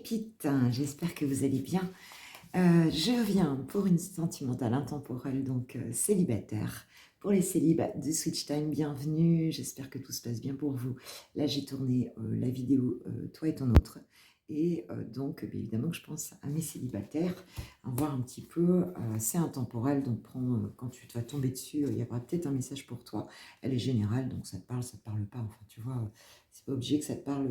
pépites, j'espère que vous allez bien. Je reviens pour une sentimentale intemporelle, donc célibataire. Pour les célibes de Switch Time, bienvenue, j'espère que tout se passe bien pour vous. Là, j'ai tourné la vidéo Toi et ton autre. Et donc, bien évidemment, que je pense à mes célibataires, à voir un petit peu, c'est intemporel, donc quand tu vas tomber dessus, il y aura peut-être un message pour toi. Elle est générale, donc ça te parle pas, enfin, tu vois, c'est pas obligé que ça te parle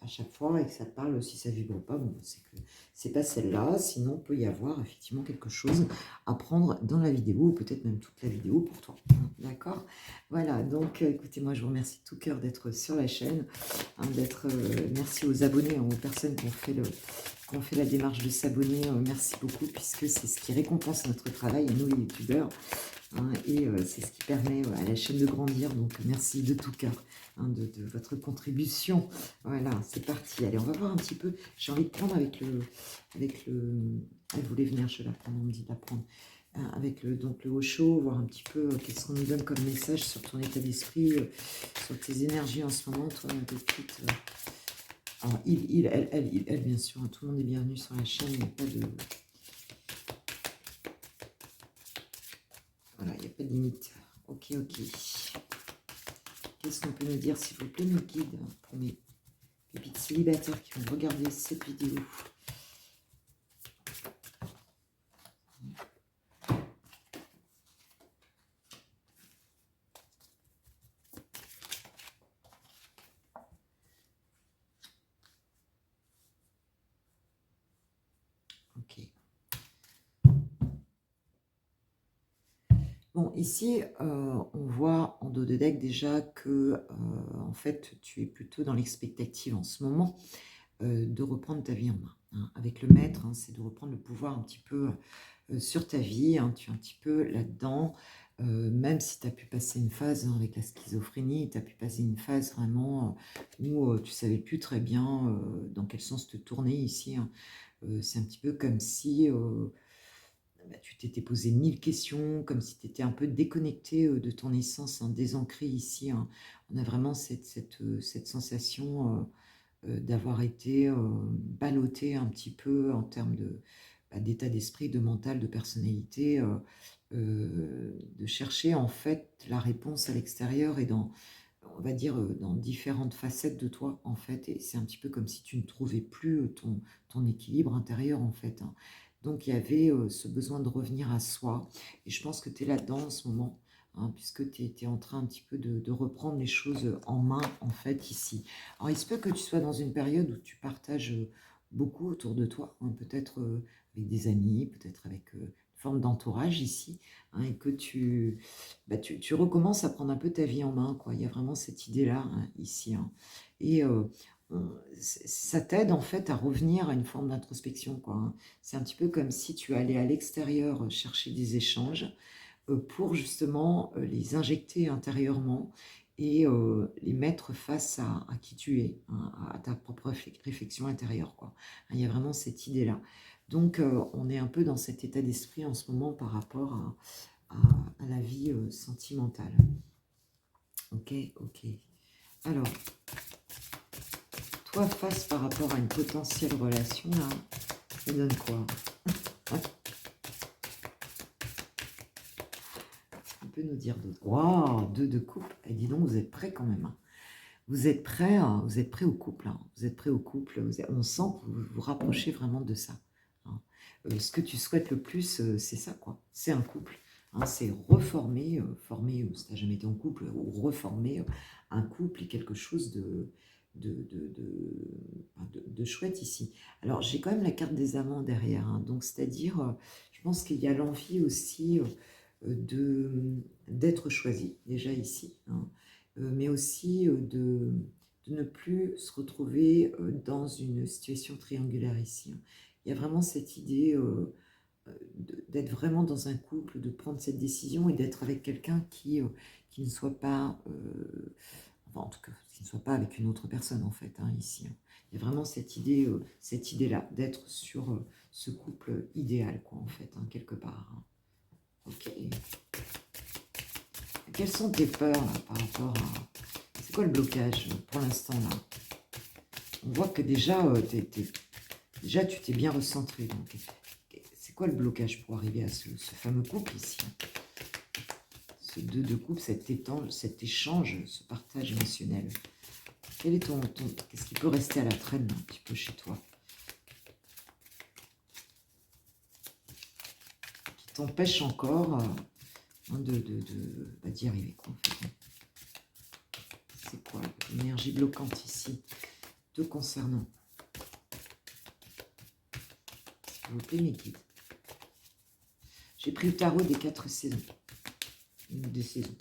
à chaque fois et que ça te parle si ça vibre pas, bon, c'est que c'est pas celle-là, sinon il peut y avoir effectivement quelque chose à prendre dans la vidéo, ou peut-être même toute la vidéo pour toi, d'accord? Voilà, donc écoutez, moi je vous remercie de tout cœur d'être sur la chaîne, merci aux abonnés, aux personnes qui ont fait la démarche de s'abonner, merci beaucoup, puisque c'est ce qui récompense notre travail, nous les youtubeurs, et c'est ce qui permet à la chaîne de grandir, donc merci de tout cœur de votre contribution. Voilà, c'est parti. Allez, on va voir un petit peu, j'ai envie de prendre elle voulait venir, je vais la prendre, on me dit de la prendre, donc le Osho, voir un petit peu qu'est-ce qu'on nous donne comme message sur ton état d'esprit, sur tes énergies en ce moment, toi, ma petite. Alors, elle, bien sûr, tout le monde est bienvenu sur la chaîne, il n'y a pas de... Voilà, il n'y a pas de limite. Ok. Qu'est-ce qu'on peut nous dire, s'il vous plaît, mes guides, pour mes pépites célibataires qui vont regarder cette vidéo? Ok. Bon, ici, on voit en dos de deck déjà que, en fait, tu es plutôt dans l'expectative en ce moment de reprendre ta vie en main. Avec le maître, c'est de reprendre le pouvoir un petit peu sur ta vie. Tu es un petit peu là-dedans, même si tu as pu passer une phase avec la schizophrénie, tu as pu passer une phase vraiment où tu savais plus très bien dans quel sens te tourner ici. C'est un petit peu comme si... tu t'étais posé 1000 questions, comme si tu étais un peu déconnecté de ton essence, désancré ici. On a vraiment cette sensation d'avoir été ballotté un petit peu en termes d'état d'esprit, de mental, de personnalité, de chercher en fait la réponse à l'extérieur et on va dire, dans différentes facettes de toi, en fait. Et c'est un petit peu comme si tu ne trouvais plus ton équilibre intérieur, en fait. Donc, il y avait ce besoin de revenir à soi. Et je pense que tu es là-dedans en ce moment, puisque tu es en train un petit peu de reprendre les choses en main, en fait, ici. Alors, il se peut que tu sois dans une période où tu partages beaucoup autour de toi, peut-être avec des amis, peut-être avec une forme d'entourage ici, et que tu recommences à prendre un peu ta vie en main, quoi. Il y a vraiment cette idée-là, ici. Et ça t'aide, en fait, à revenir à une forme d'introspection, quoi. C'est un petit peu comme si tu allais à l'extérieur chercher des échanges pour, justement, les injecter intérieurement et les mettre face à qui tu es, à ta propre réflexion intérieure, quoi. Il y a vraiment cette idée-là. Donc, on est un peu dans cet état d'esprit en ce moment par rapport à la vie sentimentale. Ok. Alors, toi, face par rapport à une potentielle relation, là, ça donne quoi? On peut nous dire d'autres. Waouh, 2 de couple. Et dis donc, vous êtes prêts quand même. Vous êtes prêts au couple. Vous êtes prêts au couple. On sent que vous vous rapprochez vraiment de ça. Ce que tu souhaites le plus, c'est ça, quoi. C'est un couple. C'est reformer, former, si tu n'as jamais été en couple, ou reformer un couple et quelque chose de chouette ici. Alors, j'ai quand même la carte des amants derrière. Donc, c'est-à-dire, je pense qu'il y a l'envie aussi d'être choisi, déjà ici. Mais aussi de ne plus se retrouver dans une situation triangulaire ici. Il y a vraiment cette idée d'être vraiment dans un couple, de prendre cette décision et d'être avec quelqu'un qui ne soit pas, enfin, en tout cas, qui ne soit pas avec une autre personne, en fait, ici. Il y a vraiment cette idée-là, d'être sur ce couple idéal, quoi, en fait, quelque part. Ok. Quelles sont tes peurs là, par rapport à... C'est quoi le blocage pour l'instant, là? On voit que déjà, Déjà, tu t'es bien recentré. Donc, c'est quoi le blocage pour arriver à ce fameux couple ici? Ce 2 de coupe, cet échange, ce partage émotionnel. Quel est qu'est-ce qui peut rester à la traîne un petit peu chez toi? Qui t'empêche encore d'y arriver, quoi, en fait. C'est quoi l'énergie bloquante ici, te concernant? S'il vous plaît, mes guides. J'ai pris le tarot des 4 saisons. Des saisons.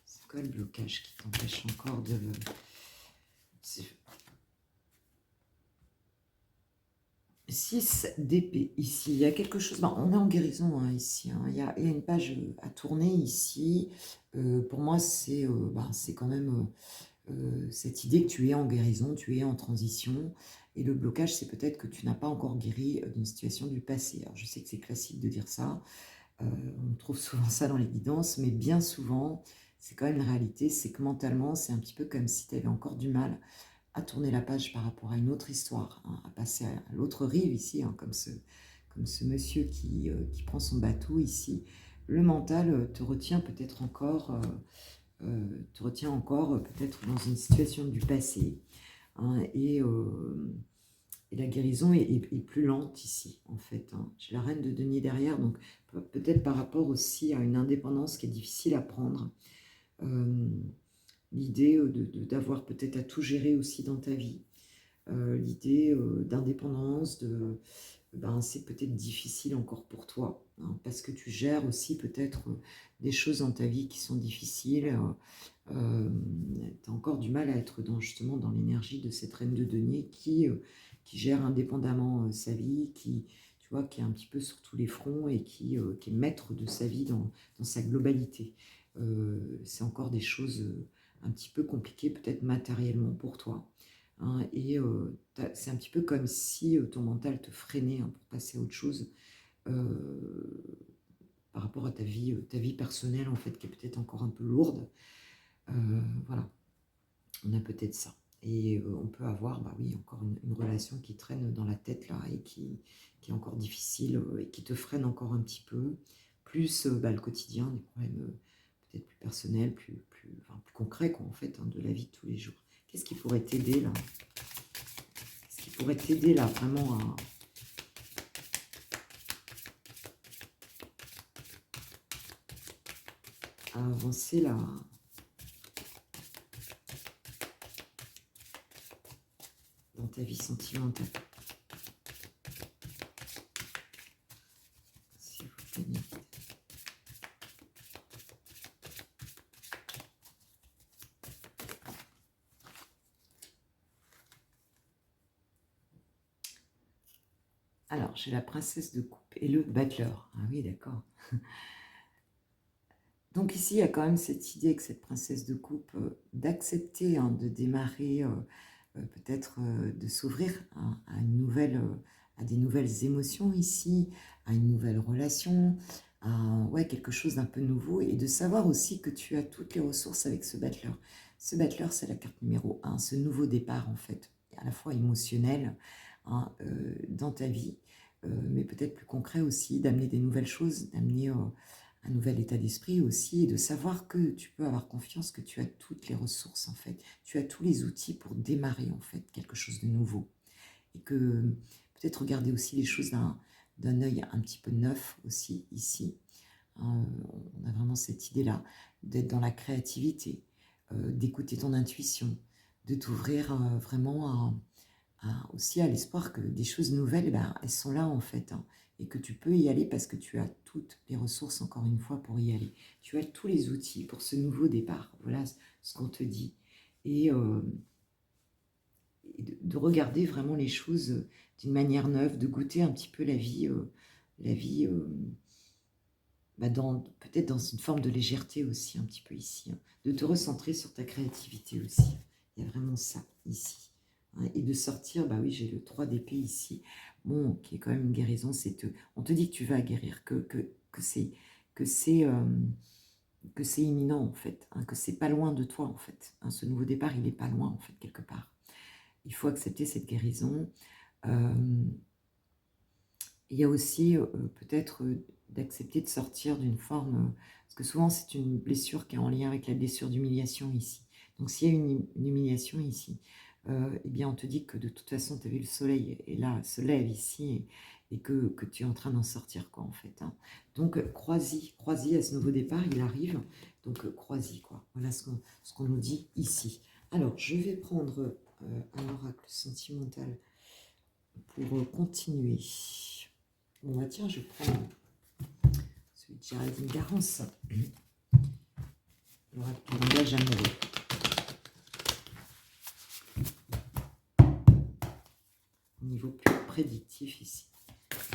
C'est quoi le blocage qui t'empêche encore de... 6 d'épée ici. Il y a quelque chose... Bon, on est en guérison hein, ici. Hein. Il y a une page à tourner ici. Pour moi, c'est quand même cette idée que tu es en guérison, tu es en transition. Et le blocage, c'est peut-être que tu n'as pas encore guéri d'une situation du passé. Alors, je sais que c'est classique de dire ça. On trouve souvent ça dans les guidances, mais bien souvent, c'est quand même une réalité. C'est que mentalement, c'est un petit peu comme si tu avais encore du mal à tourner la page par rapport à une autre histoire, hein, à passer à l'autre rive ici, hein, comme ce monsieur qui prend son bateau ici. Le mental te retient peut-être encore, peut-être dans une situation du passé, hein, et la guérison est plus lente ici, en fait. Hein. J'ai la reine de denier derrière, donc peut-être par rapport aussi à une indépendance qui est difficile à prendre. L'idée d'avoir peut-être à tout gérer aussi dans ta vie. L'idée d'indépendance, c'est peut-être difficile encore pour toi, hein, parce que tu gères aussi peut-être des choses dans ta vie qui sont difficiles. Tu as encore du mal à être justement dans l'énergie de cette reine de denier qui gère indépendamment sa vie, tu vois, qui est un petit peu sur tous les fronts et qui est maître de sa vie dans sa globalité. C'est encore des choses un petit peu compliquées, peut-être matériellement pour toi. Hein, et c'est un petit peu comme si ton mental te freinait hein, pour passer à autre chose par rapport à ta vie personnelle, en fait, qui est peut-être encore un peu lourde. Voilà, on a peut-être ça. Et on peut avoir, oui, encore une relation qui traîne dans la tête, là, et qui est encore difficile, et qui te freine encore un petit peu. Plus le quotidien, des problèmes peut-être plus personnels, plus concrets, quoi, en fait, hein, de la vie de tous les jours. Qu'est-ce qui pourrait t'aider, là? Qu'est-ce qui pourrait t'aider, là, vraiment à avancer, là? Dans ta vie sentimentale. S'il vous plaît. Alors, j'ai la princesse de coupe et le battleur. Ah oui, d'accord. Donc ici, il y a quand même cette idée avec cette princesse de coupe d'accepter hein, de démarrer, peut-être de s'ouvrir hein, à des nouvelles émotions ici, à une nouvelle relation, à quelque chose d'un peu nouveau et de savoir aussi que tu as toutes les ressources avec ce battleur. Ce battleur, c'est la carte numéro 1, ce nouveau départ en fait, à la fois émotionnel hein, dans ta vie, mais peut-être plus concret aussi, d'amener des nouvelles choses, d'amener un nouvel état d'esprit aussi, et de savoir que tu peux avoir confiance, que tu as toutes les ressources en fait, tu as tous les outils pour démarrer en fait quelque chose de nouveau, et que peut-être regarder aussi les choses d'un œil un petit peu neuf aussi ici. On a vraiment cette idée-là d'être dans la créativité, d'écouter ton intuition, de t'ouvrir vraiment aussi à l'espoir que des choses nouvelles, elles sont là en fait, hein, et que tu peux y aller parce que tu as toutes les ressources, encore une fois, pour y aller. Tu as tous les outils pour ce nouveau départ. Voilà ce qu'on te dit. Et, de regarder vraiment les choses d'une manière neuve, de goûter un petit peu la vie, peut-être dans une forme de légèreté aussi, un petit peu ici, hein, de te recentrer sur ta créativité aussi. Il y a vraiment ça ici. Hein, et de sortir, oui, j'ai le 3 d'épée ici, bon, qui est quand même une guérison, on te dit que tu vas guérir, que c'est que c'est imminent en fait, hein, que c'est pas loin de toi en fait. Hein, ce nouveau départ, il est pas loin en fait, quelque part. Il faut accepter cette guérison. Il y a aussi peut-être d'accepter de sortir d'une forme, parce que souvent c'est une blessure qui est en lien avec la blessure d'humiliation ici. Donc s'il y a une humiliation ici, eh bien on te dit que de toute façon tu as vu le soleil et là se lève ici et que tu es en train d'en sortir quoi en fait. Hein. Donc crois-y à ce nouveau départ, il arrive, donc crois-y quoi. Voilà ce qu'on nous dit ici. Alors je vais prendre un oracle sentimental pour continuer. Bon bah tiens, je prends celui de Géraldine Garance. L'oracle du langage amoureux. Au niveau plus prédictif ici.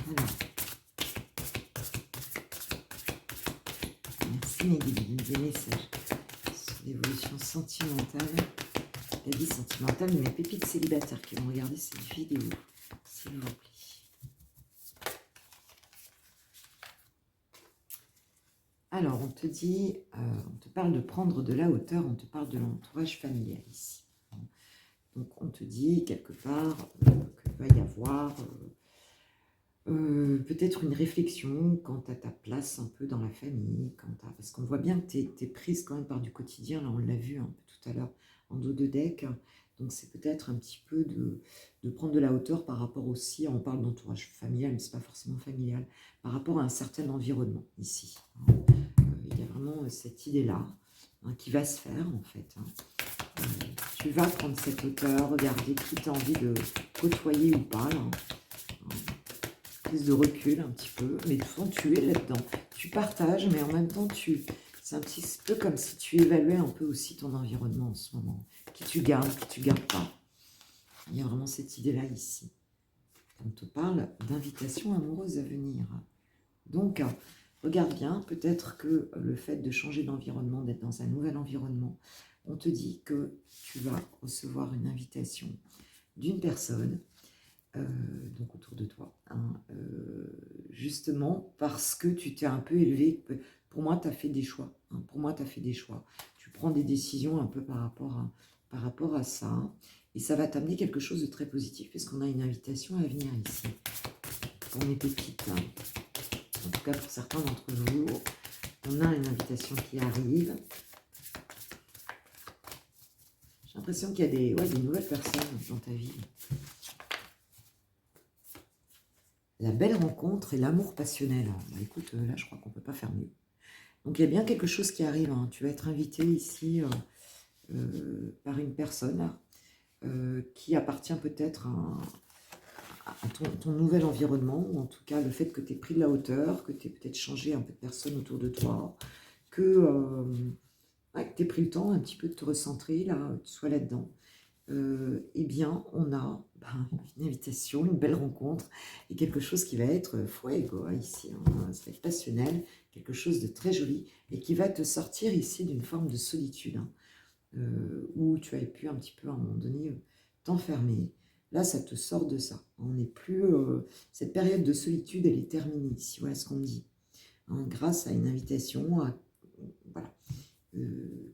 Alors. Merci mes guides, des messages sur l'évolution sentimentale, la vie sentimentale de mes pépites célibataires qui vont regarder cette vidéo, s'il vous plaît. Alors, on te dit, on te parle de prendre de la hauteur, on te parle de l'entourage familial ici. Donc, on te dit quelque part qu'il va y avoir peut-être une réflexion quant à ta place un peu dans la famille, parce qu'on voit bien que tu es prise quand même par du quotidien, là on l'a vu un peu tout à l'heure en dos de deck, donc c'est peut-être un petit peu de prendre de la hauteur par rapport aussi, on parle d'entourage familial, mais c'est pas forcément familial, par rapport à un certain environnement ici. Il y a vraiment cette idée-là qui va se faire en fait. Tu vas prendre cette hauteur, regarder qui tu as envie de côtoyer ou pas, là. De recul un petit peu, mais de fond tu es là-dedans, tu partages, mais en même temps c'est un petit peu comme si tu évaluais un peu aussi ton environnement en ce moment, qui tu gardes pas. Il y a vraiment cette idée là ici. On te parle d'invitation amoureuse à venir, donc regarde bien, peut-être que le fait de changer d'environnement, d'être dans un nouvel environnement, on te dit que tu vas recevoir une invitation d'une personne donc autour de toi, hein, justement parce que tu t'es un peu élevé. Pour moi, tu as fait des choix. Hein, pour moi, tu as fait des choix. Tu prends des décisions un peu par rapport à ça. Et ça va t'amener quelque chose de très positif, puisqu'on a une invitation à venir ici. Pour mes pépites. Hein. En tout cas, pour certains d'entre vous, on a une invitation qui arrive. J'ai l'impression qu'il y a des nouvelles personnes dans ta vie. La belle rencontre et l'amour passionnel. Bah, écoute, là, je crois qu'on ne peut pas faire mieux. Donc, il y a bien quelque chose qui arrive. Hein. Tu vas être invité ici par une personne qui appartient peut-être à ton nouvel environnement, ou en tout cas, le fait que tu aies pris de la hauteur, que tu aies peut-être changé un peu de personnes autour de toi, que tu aies pris le temps un petit peu de te recentrer, là, tu sois là-dedans. Eh bien, on a une invitation, une belle rencontre et quelque chose qui va être fuego ici, hein, ça va être passionnel, quelque chose de très joli et qui va te sortir ici d'une forme de solitude hein, où tu avais pu un petit peu à un moment donné t'enfermer. Là, ça te sort de ça. On n'est plus cette période de solitude, elle est terminée ici. Voilà ce qu'on me dit. Hein, grâce à une invitation à voilà,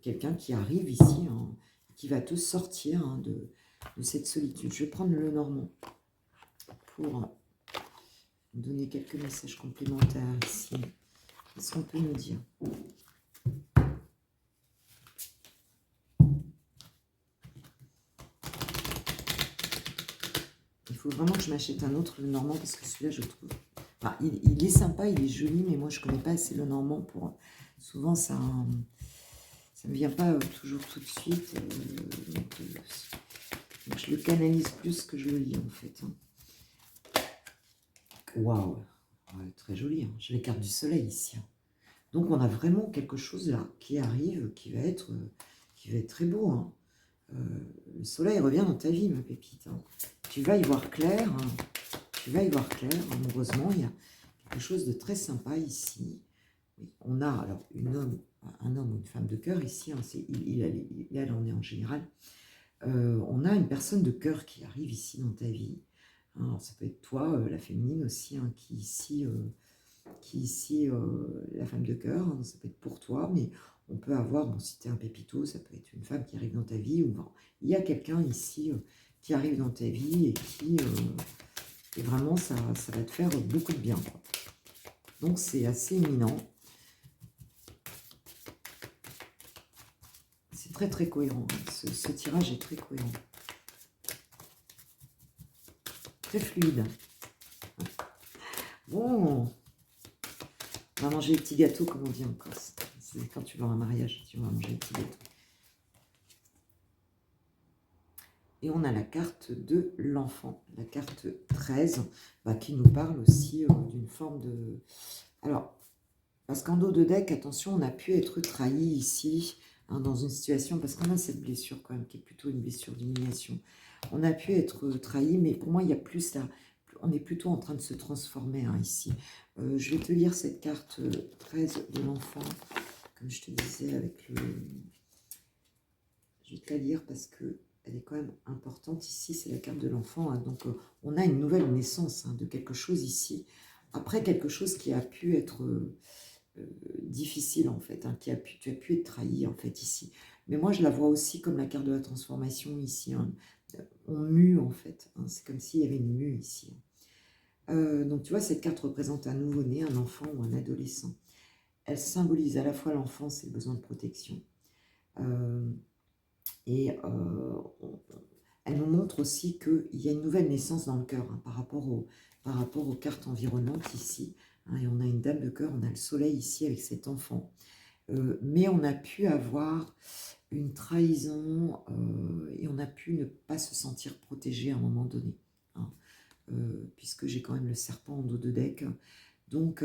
quelqu'un qui arrive ici. Hein, qui va te sortir hein, de cette solitude. Je vais prendre le Normand pour donner quelques messages complémentaires ici. Qu'est-ce qu'on peut nous dire? Il faut vraiment que je m'achète un autre le Normand parce que celui-là, je trouve... Enfin, il est sympa, il est joli, mais moi, je ne connais pas assez le Normand pour... Souvent, ça ne me vient pas toujours tout de suite. Donc, je le canalise plus que je le lis, en fait. Hein. Waouh, ouais, très joli. Hein. J'ai les cartes du soleil ici. Hein. Donc, on a vraiment quelque chose là qui arrive, qui va être très beau. Hein. Le soleil revient dans ta vie, ma pépite. Hein. Tu vas y voir clair. Hein. Tu vas y voir clair, amoureusement. Il y a quelque chose de très sympa ici. On a alors un homme ou une femme de cœur ici. Hein, elle en est en général. On a une personne de cœur qui arrive ici dans ta vie. Alors, ça peut être toi, la féminine aussi, hein, qui ici qui est ici la femme de cœur, hein, ça peut être pour toi, mais on peut avoir, bon, si tu es un pépito, ça peut être une femme qui arrive dans ta vie, ou bon, il y a quelqu'un ici qui arrive dans ta vie et qui, et vraiment, ça va te faire beaucoup de bien, quoi. Donc, c'est assez éminent. C'est très, très cohérent. Hein. Ce tirage est très cohérent. Très fluide. Bon, on va manger les petits gâteaux, comme on dit en Corse. C'est quand tu vas à un mariage, tu vas manger les petits gâteaux. Et on a la carte de l'enfant, la carte 13, qui nous parle aussi d'une forme de... Alors, parce qu'en dos de deck, attention, on a pu être trahi ici, hein, dans une situation, parce qu'on a cette blessure quand même, qui est plutôt une blessure d'humiliation. On a pu être trahi, mais pour moi, il y a plus là, on est plutôt en train de se transformer hein, ici. Je vais te lire cette carte 13 de l'enfant, comme je te disais avec le... Je vais te la lire parce que elle est quand même importante ici, c'est la carte de l'enfant. Hein, donc, on a une nouvelle naissance hein, de quelque chose ici. Après, quelque chose qui a pu être difficile, en fait. Hein, tu as pu être trahi, en fait, ici. Mais moi, je la vois aussi comme la carte de la transformation ici. Hein. On mue, en fait. Hein, c'est comme s'il y avait une mue ici. Donc, tu vois, cette carte représente un nouveau-né, un enfant ou un adolescent. Elle symbolise à la fois l'enfance et le besoin de protection. Et elle nous montre aussi qu'il y a une nouvelle naissance dans le cœur hein, par rapport aux cartes environnantes ici. Hein, et on a une dame de cœur, on a le soleil ici avec cet enfant. Mais on a pu avoir une trahison et on a pu ne pas se sentir protégé à un moment donné. Hein, puisque j'ai quand même le serpent en dos de deck. Donc,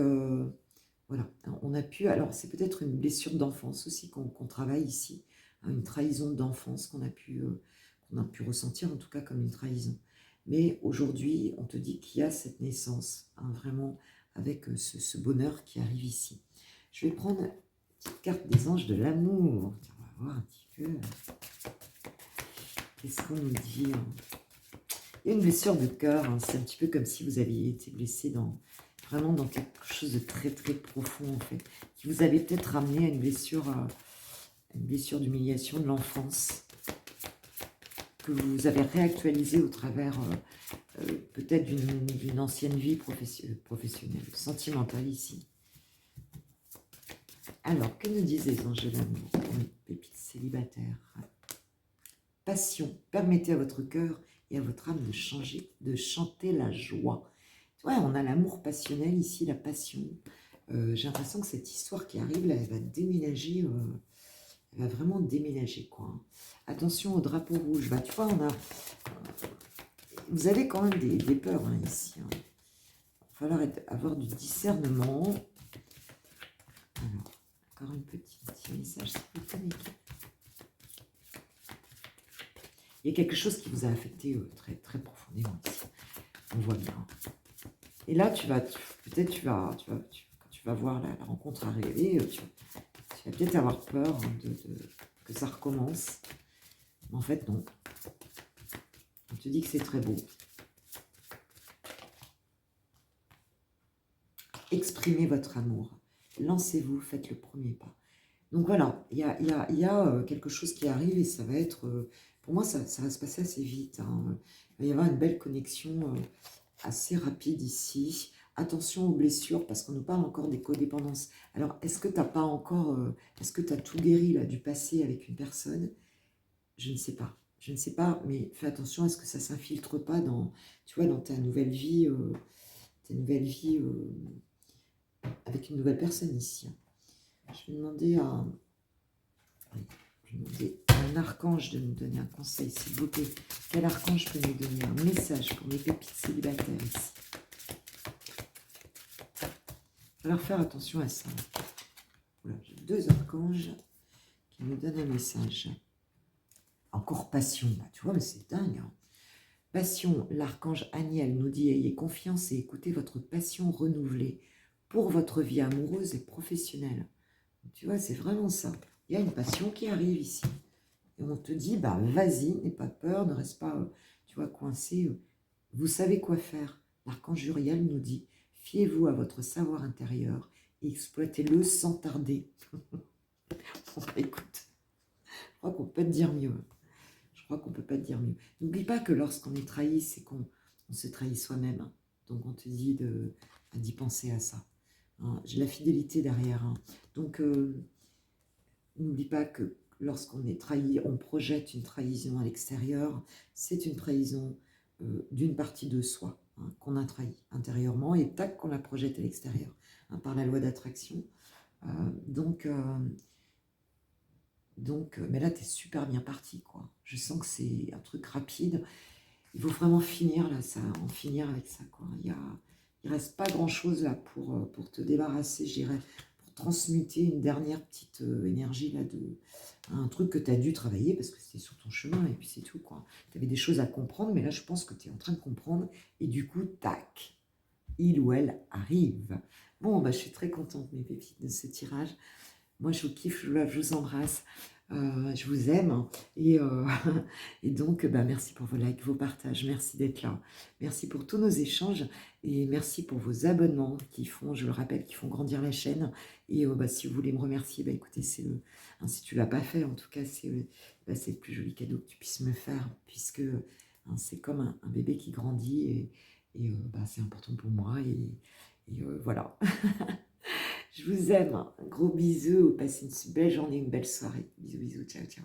voilà, on a pu... Alors, c'est peut-être une blessure d'enfance aussi qu'on travaille ici. Une trahison d'enfance qu'on a pu ressentir, en tout cas comme une trahison. Mais aujourd'hui, on te dit qu'il y a cette naissance, hein, vraiment, avec ce bonheur qui arrive ici. Je vais prendre une petite carte des anges de l'amour. On va voir un petit peu. Qu'est-ce qu'on nous dit hein. Il y a une blessure de cœur. Hein, c'est un petit peu comme si vous aviez été blessé vraiment dans quelque chose de très, très profond, en fait. Qui vous avait peut-être ramené à une blessure d'humiliation de l'enfance que vous avez réactualisée au travers peut-être d'une ancienne vie professionnelle, sentimentale ici. Alors, que nous disent les anges de l'amour pour les pépites célibataires? Passion, permettez à votre cœur et à votre âme de chanter la joie. Ouais, on a l'amour passionnel ici, la passion. J'ai l'impression que cette histoire qui arrive, là, elle va déménager... Elle va vraiment déménager, quoi. Hein. Attention au drapeau rouge. Bah, tu vois, vous avez quand même des peurs, hein, ici. Hein. Il va falloir avoir du discernement. Alors, encore un petit message. Il y a quelque chose qui vous a affecté très, très profondément ici. On voit bien. Et là, peut-être quand tu vas voir la rencontre arriver, tu vas peut-être avoir peur que ça recommence. Mais en fait, non. On te dit que c'est très beau. Exprimez votre amour. Lancez-vous, faites le premier pas. Donc voilà, il y a quelque chose qui arrive et ça va être... pour moi, ça va se passer assez vite. Hein. Il va y avoir une belle connexion assez rapide ici. Attention aux blessures, parce qu'on nous parle encore des codépendances. Alors, est-ce que tu n'as pas encore... est-ce que tu as tout guéri là, du passé avec une personne? Je ne sais pas. Je ne sais pas, mais fais attention à ce que ça ne s'infiltre pas dans, tu vois, dans ta nouvelle vie, avec une nouvelle personne ici. Je vais demander à un archange de nous donner un conseil, s'il vous plaît. Quel archange peut nous donner un message pour les pépites célibataires ici? Il va falloir faire attention à ça. Voilà, j'ai deux archanges qui nous donnent un message. Encore passion, bah, tu vois, mais c'est dingue. Hein. Passion, l'archange Aniel nous dit « Ayez confiance et écoutez votre passion renouvelée pour votre vie amoureuse et professionnelle. » Tu vois, c'est vraiment ça. Il y a une passion qui arrive ici. Et on te dit, bah vas-y, n'aie pas peur, ne reste pas, tu vois, coincé. Vous savez quoi faire. L'archange Uriel nous dit, fiez-vous à votre savoir intérieur et exploitez-le sans tarder. Bon, bah, écoute, je crois qu'on peut te dire mieux. Je crois qu'on peut pas te dire mieux. N'oublie pas que lorsqu'on est trahi, c'est qu'on se trahit soi-même, hein. Donc on te dit d'y penser à ça, hein. J'ai la fidélité derrière, hein. Donc n'oublie pas que lorsqu'on est trahi, on projette une trahison à l'extérieur. C'est une trahison d'une partie de soi, hein, qu'on a trahi intérieurement et tac, qu'on la projette à l'extérieur, hein, par la loi d'attraction. Euh, donc, euh, mais là, tu es super bien parti, quoi. Je sens que c'est un truc rapide. Il faut vraiment finir, là, en finir avec ça, quoi. Il reste pas grand-chose, là, pour te débarrasser, je dirais, pour transmuter une dernière petite énergie, là, un truc que tu as dû travailler, parce que c'était sur ton chemin, et puis c'est tout, quoi. Tu avais des choses à comprendre, mais là, je pense que tu es en train de comprendre, et du coup, tac, il ou elle arrive. Bon, bah, je suis très contente, mes pépites, de ce tirage. Moi, je vous kiffe, je vous embrasse, je vous aime. Et, et donc, bah, merci pour vos likes, vos partages, merci d'être là. Merci pour tous nos échanges et merci pour vos abonnements qui font, je le rappelle, qui font grandir la chaîne. Et bah, si vous voulez me remercier, bah, écoutez, si tu ne l'as pas fait, en tout cas, c'est le plus joli cadeau que tu puisses me faire, puisque hein, c'est comme un bébé qui grandit et bah, c'est important pour moi. Et voilà. Je vous aime. Un gros bisou. Passez une belle journée, une belle soirée. Bisous, bisous. Ciao, ciao.